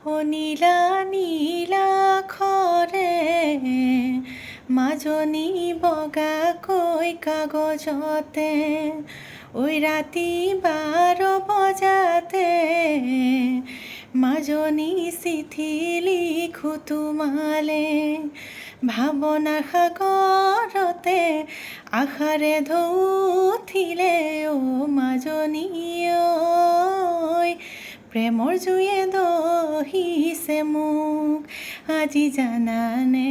ও নীলা নীলাক্ষৰে মাজনী বগাকৈ কাগজতে ঐ ৰাতি 12 বজাতে মাজনী চিঠি লিখো তোমালে ভাৱনাৰ সাগৰতে আশাৰে ঢৌ উঠিলে অ' মাজনী ঐ প্ৰেমৰ জুয়ে দহিছে মোক আজি জানানে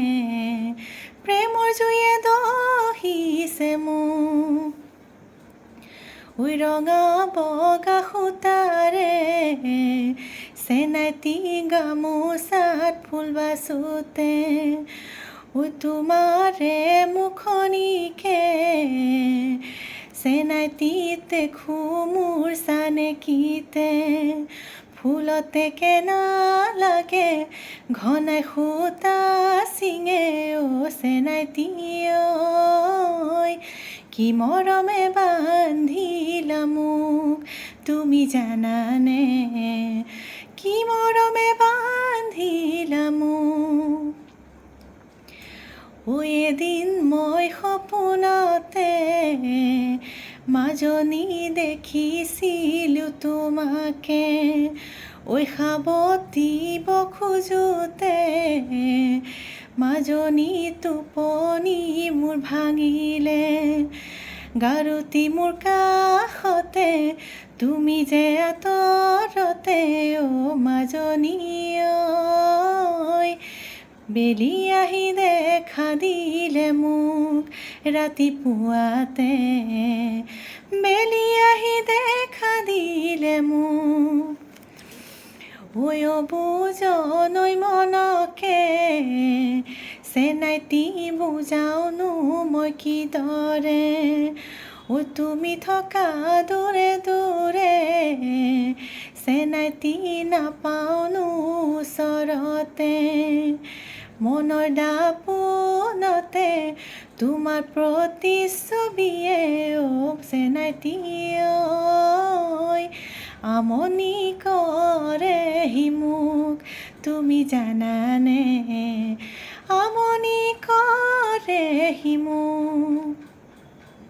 প্ৰেমৰ জুয়ে দহিছে মোক ঐ ৰঙা বগা সূতাৰে চেনাইতি গামোচাত ফুল বাচোতে ঐ তোমাৰে মুখনিকে চেনাইতিত দেখো মোৰ চানেকিতে ফুলতে কেনা লাগে ঘনাই সূতা চিঙে অ' চেনাইতি ঐ কি মৰমে বান্ধিলা মোক তুমি জানানে কি মৰমে বান্ধিলা মোক ঐ এদিন মই সপোনতে মাজনী দেখিছিলোঁ তোমাকে ঐ সাৱটিব খোজোতে মাজনী টোপনি মোৰ ভাঙিলে গাৰুতি মোৰ কাষতে তুমি যে আঁতৰতে অ' মাজনী ঐ বেলি আহি দেখা দিলে মোক ৰাতিপুৱাতে বেলি আহি দেখা দিলে মোক ঐ অবুজনৈ মনকে চেনাইতি বুজাওনো মই কিদৰে ঐ তুমি থকা দূৰে দূৰে চেনাইতি নাপাওনো ওচৰতে মনৰ দাপোনতে তোমাৰ প্ৰতিচ্ছবিয়ে অ' চেনাইতি ঐ আমনি কৰেহি মোক তুমি জানানে আমনি কৰেহি মোক